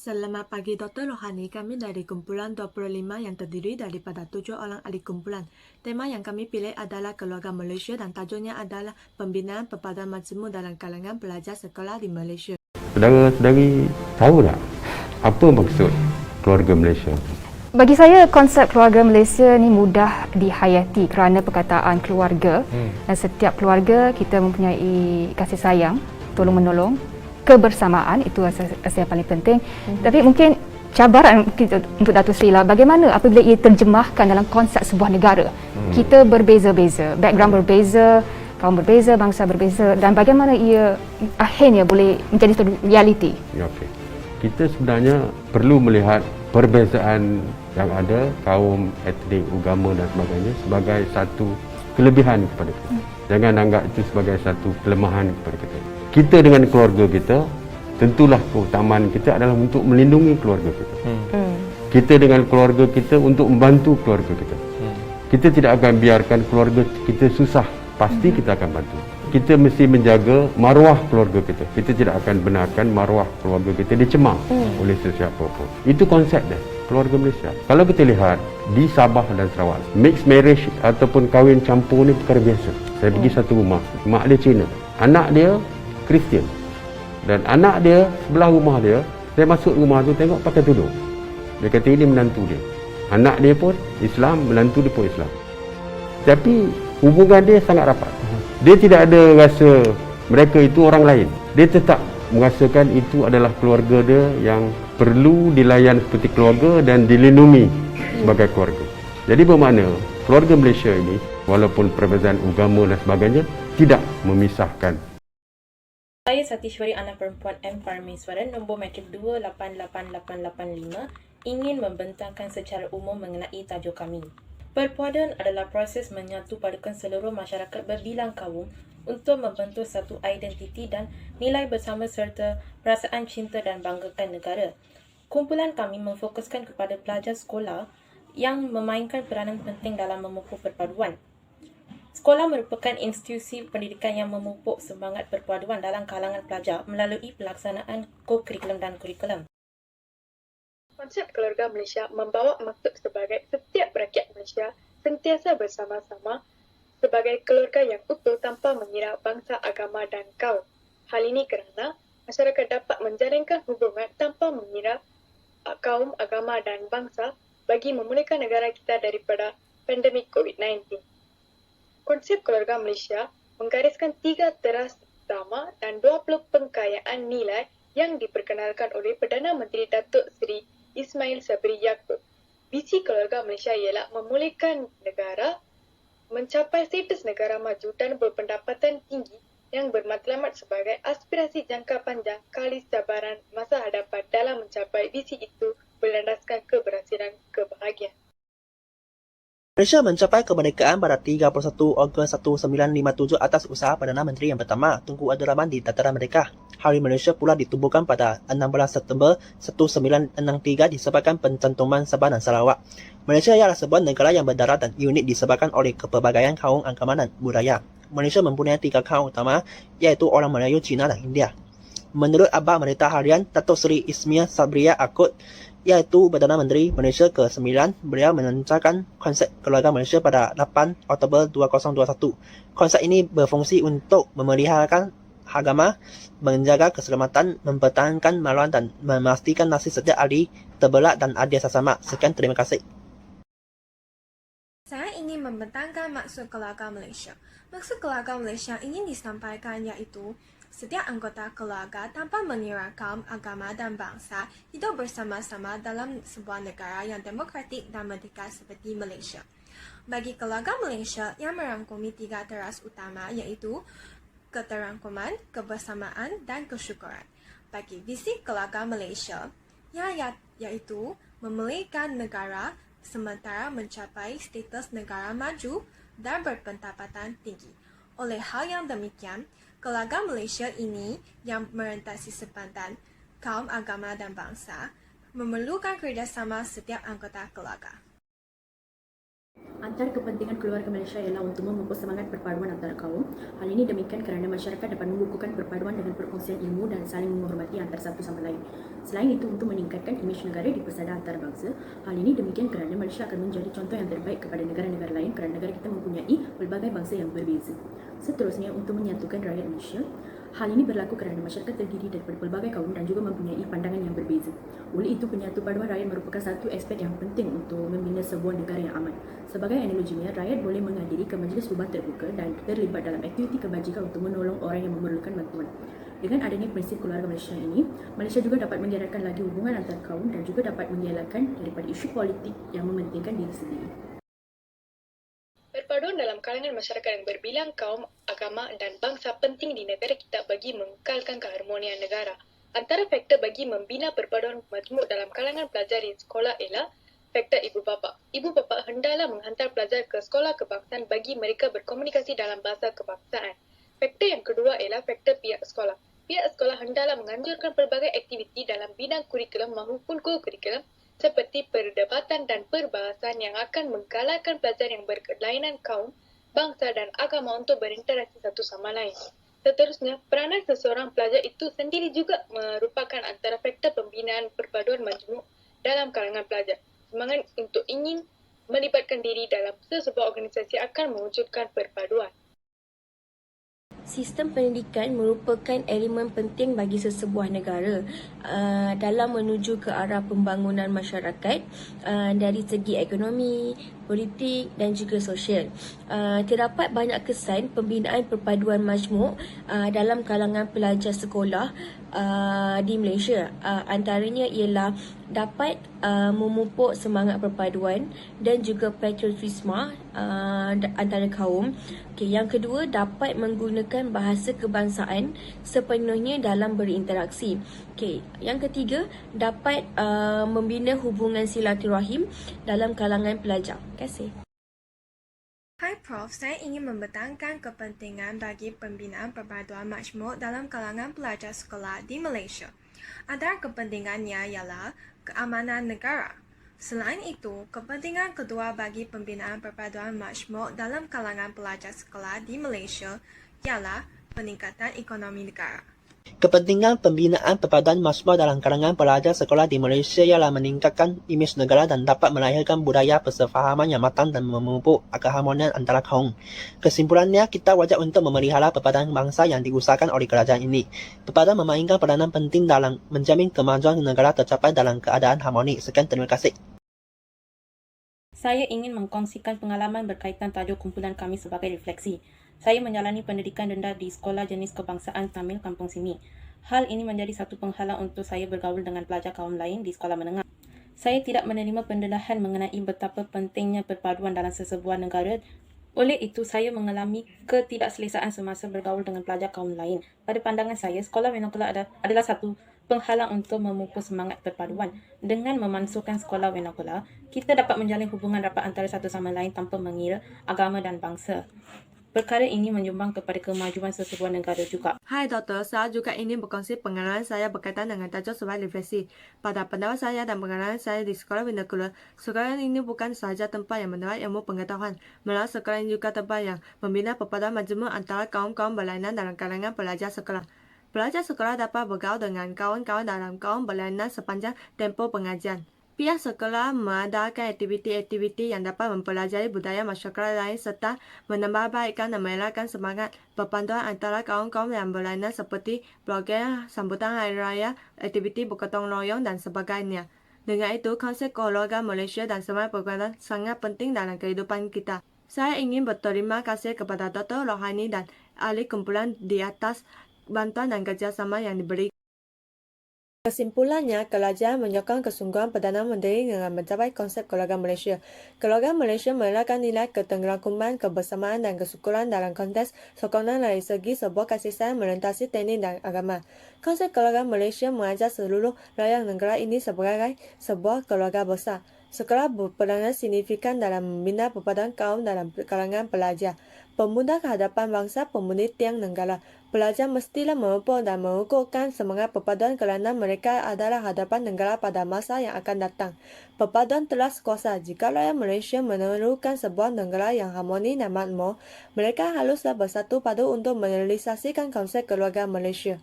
Selamat pagi Dr. Rohani, kami dari kumpulan 25 yang terdiri daripada 7 orang ahli kumpulan. Tema yang kami pilih adalah keluarga Malaysia dan tajuknya adalah pembinaan perpaduan majmuk dalam kalangan pelajar sekolah di Malaysia. Saudara-saudari tahu tak apa maksud keluarga Malaysia? Bagi saya, konsep keluarga Malaysia ni mudah dihayati kerana perkataan keluarga. Dan setiap keluarga kita mempunyai kasih sayang, tolong-menolong, kebersamaan, itu asas yang paling penting. Tapi mungkin cabaran kita untuk Datuk Seri lah, bagaimana apabila ia terjemahkan dalam konsep sebuah negara. Kita berbeza-beza, background berbeza, kaum berbeza, bangsa berbeza, dan bagaimana ia akhirnya boleh menjadi satu realiti. Ya, okay. Kita sebenarnya perlu melihat perbezaan yang ada, kaum, etnik, agama dan sebagainya sebagai satu kelebihan kepada kita. Jangan anggap itu sebagai satu kelemahan kepada kita. Kita dengan keluarga kita, tentulah keutamaan kita adalah untuk melindungi keluarga kita. Kita dengan keluarga kita untuk membantu keluarga kita. Kita tidak akan biarkan keluarga kita susah. Pasti kita akan bantu. Kita mesti menjaga maruah keluarga kita. Kita tidak akan benarkan maruah keluarga kita dicemar oleh sesiapa pun. Itu konsep dia, keluarga Malaysia. Kalau kita lihat di Sabah dan Sarawak, mixed marriage ataupun kahwin campur ni perkara biasa. Saya pergi satu rumah, mak dia Cina, anak dia Kristian, dan anak dia sebelah rumah dia. Saya masuk rumah tu tengok pakai tudung. Dia kata ini menantu dia. Anak dia pun Islam, menantu dia pun Islam. Tapi hubungan dia sangat rapat. Dia tidak ada rasa mereka itu orang lain. Dia tetap merasakan itu adalah keluarga dia yang perlu dilayan seperti keluarga dan dilindungi sebagai keluarga. Jadi bermakna keluarga Malaysia ini, walaupun perbezaan agama dan sebagainya, tidak memisahkan. Saya Satishwari, anak perempuan M. Parmeswaran, nombor matrik 288885, ingin membentangkan secara umum mengenai tajuk kami. Perpaduan adalah proses menyatu padukan seluruh masyarakat berbilang kaum untuk membentuk satu identiti dan nilai bersama serta perasaan cinta dan banggakan negara. Kumpulan kami memfokuskan kepada pelajar sekolah yang memainkan peranan penting dalam memupuk perpaduan. Sekolah merupakan institusi pendidikan yang memupuk semangat perpaduan dalam kalangan pelajar melalui pelaksanaan co-kurikulum dan kurikulum. Konsep keluarga Malaysia membawa maksud sebagai setiap rakyat Malaysia sentiasa bersama-sama sebagai keluarga yang utuh tanpa mengira bangsa, agama dan kaum. Hal ini kerana masyarakat dapat menjalinkan hubungan tanpa mengira kaum, agama dan bangsa bagi memulihkan negara kita daripada pandemik COVID-19. Konsep keluarga Malaysia menggariskan 3 teras utama dan 20 pengkayaan nilai yang diperkenalkan oleh Perdana Menteri Datuk Seri Ismail Sabri Yaakob. Visi keluarga Malaysia ialah memulihkan negara, mencapai status negara maju dan berpendapatan tinggi yang bermatlamat sebagai aspirasi jangka panjang kali cabaran masa hadapan dalam mencapai visi itu berlandaskan keberhasilan kebahagiaan. Malaysia mencapai kemerdekaan pada 31 Ogos 1957 atas usaha Perdana Menteri yang pertama, Tunku Abdul Rahman di Dataran Merdeka. Hari Malaysia pula ditubuhkan pada 16 September 1963 disebabkan pencantuman Sabah dan Sarawak. Malaysia ialah sebuah negara yang berdarah dan unik disebabkan oleh kepelbagaian kaum, agama dan budaya. Malaysia mempunyai 3 kaum utama, iaitu orang Melayu, Cina dan India. Menurut Abang Merintah Harian Datuk Seri Ismail Sabri Yaakob, iaitu Perdana Menteri Malaysia ke-9, beliau melancarkan konsep keluarga Malaysia pada 8 Oktober 2021. Konsep ini berfungsi untuk memeliharakan agama, menjaga keselamatan, mempertahankan maruah dan memastikan nasib setiap ahli terbelah dan adil sesama. Sekian, terima kasih. Saya ingin membentangkan maksud keluarga Malaysia. Maksud keluarga Malaysia ingin disampaikan iaitu setiap anggota keluarga tanpa mengira kaum, agama dan bangsa hidup bersama-sama dalam sebuah negara yang demokratik dan merdeka seperti Malaysia. Bagi keluarga Malaysia yang merangkumi 3 teras utama iaitu keterangkuman, kebersamaan dan kesyukuran. Bagi visi keluarga Malaysia iaitu memulihkan negara sementara mencapai status negara maju dan berpendapatan tinggi. Oleh hal yang demikian, keluarga Malaysia ini yang merentasi sepandan kaum, agama dan bangsa memerlukan kerjasama setiap anggota keluarga. Antara kepentingan keluarga Malaysia ialah untuk memupus semangat perpaduan antara kaum. Hal ini demikian kerana masyarakat dapat mengukuhkan perpaduan dengan perkongsian ilmu dan saling menghormati antara satu sama lain. Selain itu, untuk meningkatkan imej negara di persada antarabangsa. Hal ini demikian kerana Malaysia akan menjadi contoh yang terbaik kepada negara-negara lain kerana negara kita mempunyai pelbagai bangsa yang berbeza. Seterusnya, untuk menyatukan rakyat Malaysia. Hal ini berlaku kerana masyarakat terdiri daripada pelbagai kaum dan juga mempunyai pandangan yang berbeza. Oleh itu, penyatu paduan rakyat merupakan satu aspek yang penting untuk membina sebuah negara yang aman. Sebagai analoginya, rakyat boleh menghadiri ke majlis ubah terbuka dan terlibat dalam aktiviti kebajikan untuk menolong orang yang memerlukan bantuan. Dengan adanya prinsip keluarga Malaysia ini, Malaysia juga dapat mengeratkan lagi hubungan antar kaum dan juga dapat mengelakkan daripada isu politik yang mementingkan diri sendiri. Perpaduan dalam kalangan masyarakat yang berbilang kaum, agama dan bangsa penting di negara kita bagi mengekalkan keharmonian negara. Antara faktor bagi membina perpaduan majmuk dalam kalangan pelajar di sekolah ialah faktor ibu bapa. Ibu bapa hendaklah menghantar pelajar ke sekolah kebangsaan bagi mereka berkomunikasi dalam bahasa kebangsaan. Faktor yang kedua ialah faktor pihak sekolah. Pihak sekolah hendaklah menganjurkan pelbagai aktiviti dalam bidang kurikulum maupun co-kurikulum seperti perdebatan dan perbahasan yang akan menggalakkan pelajar yang berkelainan kaum, bangsa dan agama untuk berinteraksi satu sama lain. Seterusnya, peranan seseorang pelajar itu sendiri juga merupakan antara faktor pembinaan perpaduan majmuk dalam kalangan pelajar. Semangat untuk ingin melibatkan diri dalam sesebuah organisasi akan mewujudkan perpaduan. Sistem pendidikan merupakan elemen penting bagi sesebuah negara dalam menuju ke arah pembangunan masyarakat dari segi ekonomi, politik dan juga sosial. Terdapat banyak kesan pembinaan perpaduan majmuk dalam kalangan pelajar sekolah di Malaysia. Antaranya ialah dapat memupuk semangat perpaduan dan juga patriotisme antara kaum. Yang kedua, dapat menggunakan bahasa kebangsaan sepenuhnya dalam berinteraksi. Yang ketiga, dapat membina hubungan silaturahim dalam kalangan pelajar. Terima kasih. Hai Prof, saya ingin membentangkan kepentingan bagi pembinaan perpaduan majmuk dalam kalangan pelajar sekolah di Malaysia. Antara kepentingannya ialah keamanan negara. Selain itu, kepentingan kedua bagi pembinaan perpaduan majmuk dalam kalangan pelajar sekolah di Malaysia ialah peningkatan ekonomi negara. Kepentingan pembinaan perpaduan majmuk dalam kalangan pelajar sekolah di Malaysia ialah meningkatkan imej negara dan dapat melahirkan budaya persefahaman yang matang dan memupuk keharmonian antara kaum. Kesimpulannya, kita wajib untuk memelihara perpaduan bangsa yang diusahakan oleh kerajaan ini. Perpaduan memainkan peranan penting dalam menjamin kemajuan negara tercapai dalam keadaan harmoni. Sekian, terima kasih. Saya ingin mengkongsikan pengalaman berkaitan tajuk kumpulan kami sebagai refleksi. Saya menjalani pendidikan rendah di Sekolah Jenis Kebangsaan Tamil Kampung Simi. Hal ini menjadi satu penghalang untuk saya bergaul dengan pelajar kaum lain di sekolah menengah. Saya tidak menerima pendelahan mengenai betapa pentingnya perpaduan dalam sesebuah negara. Oleh itu, saya mengalami ketidakselesaan semasa bergaul dengan pelajar kaum lain. Pada pandangan saya, sekolah vernakular adalah satu penghalang untuk memupus semangat perpaduan. Dengan memansuhkan sekolah vernakular, kita dapat menjalin hubungan rapat antara satu sama lain tanpa mengira agama dan bangsa. Perkara ini menyumbang kepada kemajuan sesebuah negara juga. Hai Doktor, saya juga ingin berkongsi pengalaman saya berkaitan dengan tajuk sebagai refleksi. Pada pendapat saya dan pengalaman saya di sekolah vernakular, sekolah ini bukan sahaja tempat yang mendapat ilmu pengetahuan, melainkan sekolah ini juga tempat yang membina perpaduan majmuk antara kaum-kaum berlainan dalam kalangan pelajar sekolah. Pelajar sekolah dapat bergaul dengan kawan-kawan dalam kaum berlainan sepanjang tempoh pengajian. Pihak sekolah mengadakan aktiviti-aktiviti yang dapat mempelajari budaya masyarakat lain serta menambahbaikkan dan melahirkan semangat perpaduan antara kaum-kaum yang berlainan seperti program sambutan hari raya, aktiviti bergotong royong dan sebagainya. Dengan itu, konsep keluarga Malaysia dan semangat perpaduan sangat penting dalam kehidupan kita. Saya ingin berterima kasih kepada Dr. Rohani dan ahli kumpulan di atas bantuan dan kerjasama yang diberi. Kesimpulannya, kerajaan menyokong kesungguhan Perdana Menteri dengan mencapai konsep keluarga Malaysia. Keluarga Malaysia melahirkan nilai ketenggerangkuman, kebersamaan dan kesyukuran dalam konteks sokongan dari segi sebuah kasih sayang melintasi teknik dan agama. Konsep keluarga Malaysia mengajak seluruh rakyat negara ini sebagai sebuah keluarga besar. Sekolah berperanan signifikan dalam membina perpaduan kaum dalam kalangan pelajar. Pemuda kehadapan bangsa pemudi tiang negara. Pelajar mestilah memupuk dan mengukuhkan semangat perpaduan kerana mereka adalah hadapan negara pada masa yang akan datang. Perpaduan telah kuasa. Jika rakyat Malaysia memerlukan sebuah negara yang harmoni dan makmur, mereka haruslah bersatu padu untuk merealisasikan konsep keluarga Malaysia.